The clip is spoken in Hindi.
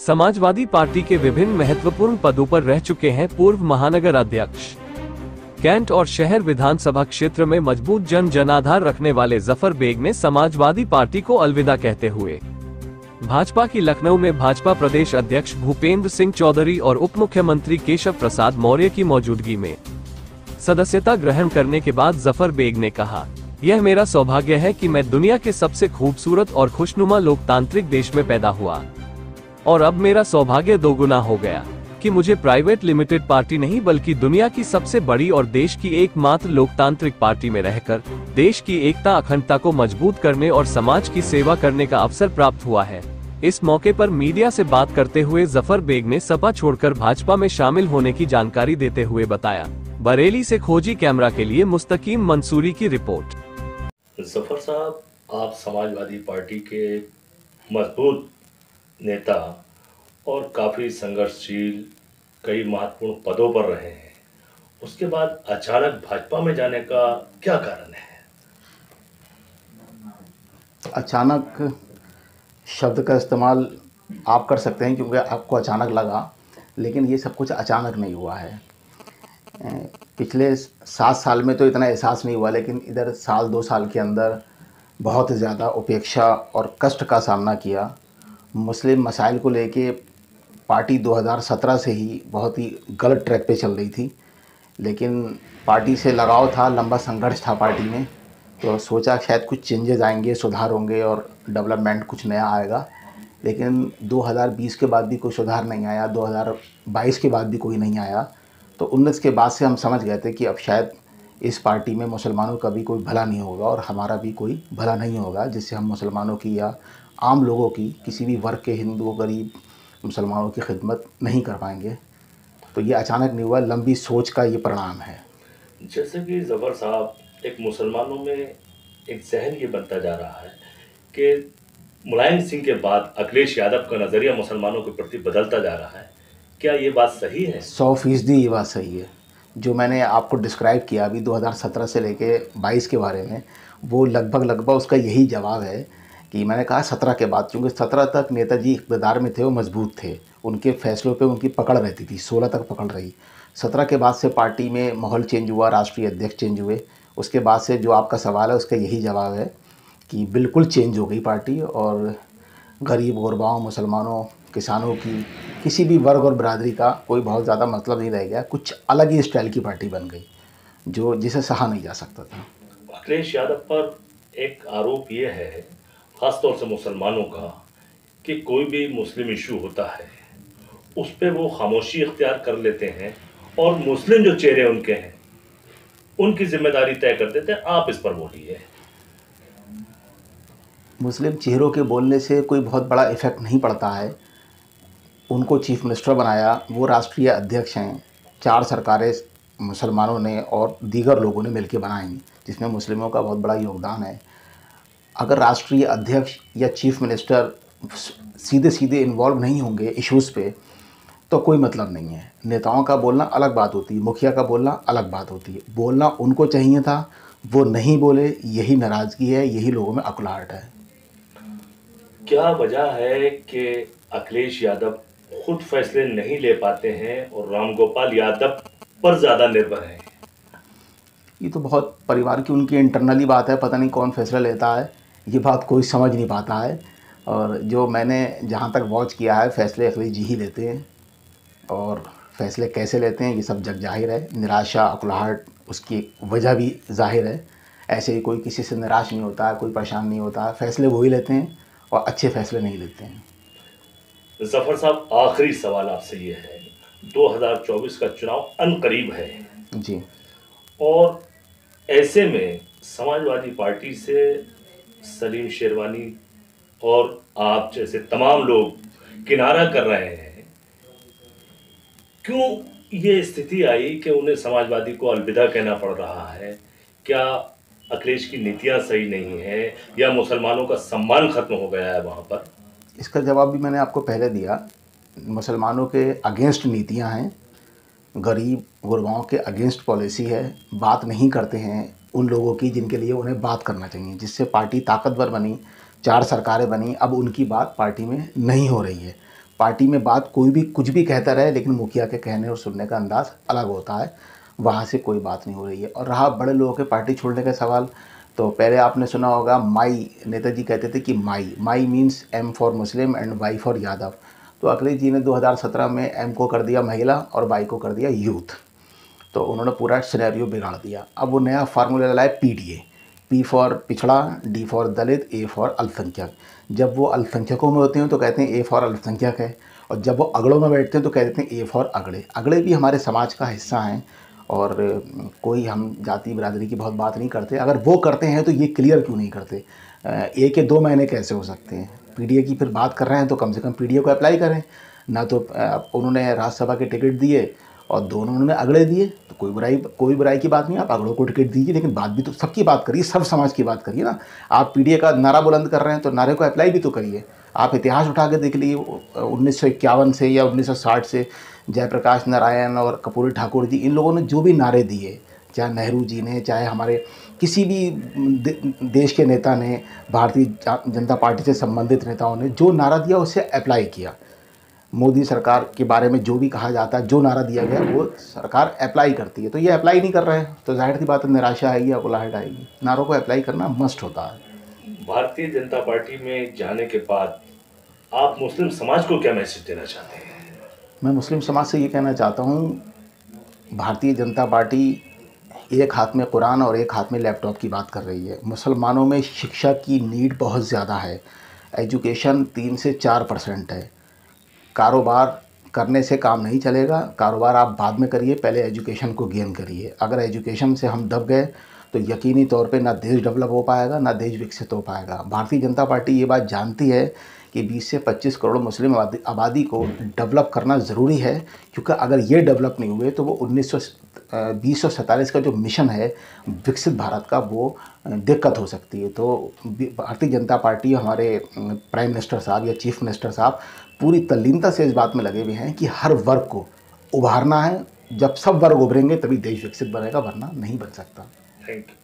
समाजवादी पार्टी के विभिन्न महत्वपूर्ण पदों पर रह चुके हैं पूर्व महानगर अध्यक्ष। कैंट और शहर विधानसभा क्षेत्र में मजबूत जनाधार रखने वाले जफर बेग ने समाजवादी पार्टी को अलविदा कहते हुए भाजपा की लखनऊ में भाजपा प्रदेश अध्यक्ष भूपेंद्र सिंह चौधरी और उप मुख्यमंत्री केशव प्रसाद मौर्य की मौजूदगी में सदस्यता ग्रहण करने के बाद जफर बेग ने कहा, यह मेरा सौभाग्य है कि मैं दुनिया के सबसे खूबसूरत और खुशनुमा लोकतांत्रिक देश में पैदा हुआ और अब मेरा सौभाग्य दोगुना हो गया कि मुझे प्राइवेट लिमिटेड पार्टी नहीं बल्कि दुनिया की सबसे बड़ी और देश की एकमात्र लोकतांत्रिक पार्टी में रहकर देश की एकता अखंडता को मजबूत करने और समाज की सेवा करने का अवसर प्राप्त हुआ है। इस मौके पर मीडिया से बात करते हुए जफर बेग ने सपा छोड़कर भाजपा में शामिल होने की जानकारी देते हुए बताया। बरेली से खोजी कैमरा के लिए मुस्तकीम मंसूरी की रिपोर्ट। जफर साहब, आप समाजवादी पार्टी के मजबूत नेता और काफ़ी संघर्षशील कई महत्वपूर्ण पदों पर रहे हैं, उसके बाद अचानक भाजपा में जाने का क्या कारण है? अचानक शब्द का इस्तेमाल आप कर सकते हैं क्योंकि आपको अचानक लगा, लेकिन ये सब कुछ अचानक नहीं हुआ है। पिछले 7 साल में तो इतना एहसास नहीं हुआ, लेकिन इधर साल 2 साल के अंदर बहुत ज़्यादा उपेक्षा और कष्ट का सामना किया। मुस्लिम मसाइल को लेके पार्टी 2017 से ही बहुत ही गलत ट्रैक पे चल रही थी, लेकिन पार्टी से लगाव था, लंबा संघर्ष था पार्टी में, तो सोचा शायद कुछ चेंजेस आएंगे, सुधार होंगे और डेवलपमेंट कुछ नया आएगा। लेकिन 2020 के बाद भी कोई सुधार नहीं आया, 2022 के बाद भी कोई नहीं आया। तो 19 के बाद से हम समझ गए थे कि अब शायद इस पार्टी में मुसलमानों का भी कोई भला नहीं होगा और हमारा भी कोई भला नहीं होगा, जिससे हम मुसलमानों की या आम लोगों की, किसी भी वर्ग के, हिंदू, गरीब मुसलमानों की खिदमत नहीं कर पाएंगे। तो ये अचानक नहीं हुआ, लंबी सोच का ये परिणाम है। जैसे कि जफर साहब, एक मुसलमानों में एक जहन ये बनता जा रहा है कि मुलायम सिंह के बाद अखिलेश यादव का नज़रिया मुसलमानों के प्रति बदलता जा रहा है। क्या ये बात सही है? 100% ये बात सही है। जो मैंने आपको डिस्क्राइब किया अभी 2017 से लेके 22 के बारे में, वो लगभग उसका यही जवाब है कि मैंने कहा 17 के बाद, क्योंकि 17 तक नेताजी इक़्तिदार में थे, वो मजबूत थे, उनके फैसलों पे उनकी पकड़ रहती थी, 16 तक पकड़ रही। 17 के बाद से पार्टी में माहौल चेंज हुआ, राष्ट्रीय अध्यक्ष चेंज हुए। उसके बाद से जो आपका सवाल है उसका यही जवाब है कि बिल्कुल चेंज हो गई पार्टी और गरीब, गुरबाओं, मुसलमानों, किसानों की, किसी भी वर्ग और बिरादरी का कोई बहुत ज़्यादा मतलब नहीं रह गया। कुछ अलग ही स्टाइल की पार्टी बन गई जिसे सहा नहीं जा सकता था। अखिलेश यादव पर एक आरोप ये है, ख़ासतौर से मुसलमानों का, कि कोई भी मुस्लिम इशू होता है उस पर वो खामोशी इख्तियार कर लेते हैं और मुस्लिम जो चेहरे उनके हैं उनकी जिम्मेदारी तय कर देते हैं। आप इस पर बोलिए। मुस्लिम चेहरों के बोलने से कोई बहुत बड़ा इफ़ेक्ट नहीं पड़ता है। उनको चीफ मिनिस्टर बनाया, वो राष्ट्रीय अध्यक्ष हैं। 4 सरकारें मुसलमानों ने और दीगर लोगों ने मिलकर बनाई, जिसमें मुस्लिमों का बहुत बड़ा योगदान है। अगर राष्ट्रीय अध्यक्ष या चीफ मिनिस्टर सीधे सीधे इन्वॉल्व नहीं होंगे इश्यूज़ पे, तो कोई मतलब नहीं है। नेताओं का बोलना अलग बात होती है, मुखिया का बोलना अलग बात होती है। बोलना उनको चाहिए था, वो नहीं बोले, यही नाराज़गी है, यही लोगों में अकुलाहट है। क्या वजह है कि अखिलेश यादव खुद फैसले नहीं ले पाते हैं और रामगोपाल यादव पर ज़्यादा निर्भर हैं? ये तो बहुत परिवार की उनकी इंटरनली बात है, पता नहीं कौन फैसला लेता है, ये बात कोई समझ नहीं पाता है। और जो मैंने जहाँ तक वॉच किया है, फैसले अखिलेश जी ही लेते हैं और फैसले कैसे लेते हैं ये सब जग जाहिर है। निराशा, अकुलाहट, उसकी वजह भी जाहिर है। ऐसे ही कोई किसी से निराश नहीं होता है, कोई परेशान नहीं होता है, फैसले वही लेते हैं और अच्छे फैसले नहीं लेते हैं। जफर साहब, आखिरी सवाल आपसे ये है, 2024 का चुनाव अनकरीब है जी, और ऐसे में समाजवादी पार्टी से सलीम शेरवानी और आप जैसे तमाम लोग किनारा कर रहे हैं। क्यों ये स्थिति आई कि उन्हें समाजवादी को अलविदा कहना पड़ रहा है? क्या अखिलेश की नीतियां सही नहीं है या मुसलमानों का सम्मान खत्म हो गया है वहाँ पर? इसका जवाब भी मैंने आपको पहले दिया। मुसलमानों के अगेंस्ट नीतियां हैं, गरीब गुरबाओं के अगेंस्ट पॉलिसी है। बात नहीं करते हैं उन लोगों की जिनके लिए उन्हें बात करना चाहिए, जिससे पार्टी ताकतवर बनी, 4 सरकारें बनी। अब उनकी बात पार्टी में नहीं हो रही है। पार्टी में बात कोई भी कुछ भी कहता रहे, लेकिन मुखिया के कहने और सुनने का अंदाज़ अलग होता है, वहाँ से कोई बात नहीं हो रही है। और रहा बड़े लोगों के पार्टी छोड़ने का सवाल, तो पहले आपने सुना होगा माई, नेताजी कहते थे कि MY means M for Muslim and Y for Yadav. तो अखिलेश जी ने 2017 में एम को कर दिया महिला और वाई को कर दिया यूथ, तो उन्होंने पूरा सिनेरियो बिगाड़ दिया। अब वो नया फार्मूला लाए PDA, P फॉर पिछड़ा, D for Dalit, A for अल्पसंख्यक। जब वो अल्पसंख्यकों में होते हैं तो कहते हैं A फॉर अल्पसंख्यक है, और जब वो अगड़ों में बैठते हैं तो कहते हैं A फॉर अगड़े। अगड़े भी हमारे समाज का हिस्सा हैं, और कोई हम जाति बिरादरी की बहुत बात नहीं करते। अगर वो करते हैं तो ये क्लियर क्यों नहीं करते? A के 2 महीने कैसे हो सकते हैं? PDA की फिर बात कर रहे हैं तो कम से कम PDA को अप्लाई करें ना। तो उन्होंने राज्यसभा के टिकट दिए और दोनों उन्होंने अगड़े दिए, तो कोई बुराई की बात नहीं, आप अगड़ों को टिकट दीजिए, लेकिन बात भी तो सबकी बात करिए, सब समाज की बात करिए ना। आप PDA का नारा बुलंद कर रहे हैं तो नारे को अप्लाई भी तो करिए। आप इतिहास उठा के देख लीजिए, 1951 से या 1960 से जयप्रकाश नारायण और कर्पूरी ठाकुर जी, इन लोगों ने जो भी नारे दिए, चाहे नेहरू जी ने, चाहे हमारे किसी भी देश के नेता ने, भारतीय जनता पार्टी से संबंधित नेताओं ने जो नारा दिया उसे अप्लाई किया। मोदी सरकार के बारे में जो भी कहा जाता है, जो नारा दिया गया वो सरकार अप्लाई करती है। तो ये अप्लाई नहीं कर रहे हैं तो जाहिर सी बात है निराशा आएगी, अकुलाहट आएगी। नारों को अप्लाई करना मस्ट होता है। भारतीय जनता पार्टी में जाने के बाद आप मुस्लिम समाज को क्या मैसेज देना चाहते हैं? मैं मुस्लिम समाज से ये कहना चाहता हूँ, भारतीय जनता पार्टी एक हाथ में कुरान और एक हाथ में लैपटॉप की बात कर रही है। मुसलमानों में शिक्षा की नीड बहुत ज़्यादा है, एजुकेशन 3 से 4% है। कारोबार करने से काम नहीं चलेगा, कारोबार आप बाद में करिए, पहले एजुकेशन को गेन करिए। अगर एजुकेशन से हम दब गए तो यकीनी तौर पे ना देश डेवलप हो पाएगा, ना देश विकसित हो पाएगा। भारतीय जनता पार्टी ये बात जानती है कि 20 से 25 करोड़ मुस्लिम आबादी को डेवलप करना ज़रूरी है, क्योंकि अगर ये डेवलप नहीं हुए तो वो 2047 का जो मिशन है विकसित भारत का, वो दिक्कत हो सकती है। तो भारतीय जनता पार्टी, हमारे प्राइम मिनिस्टर साहब या चीफ मिनिस्टर साहब पूरी तल्लीनता से इस बात में लगे हुए हैं कि हर वर्ग को उभारना है। जब सब वर्ग उभरेंगे तभी देश विकसित बनेगा, वरना नहीं बन सकता। Thank you.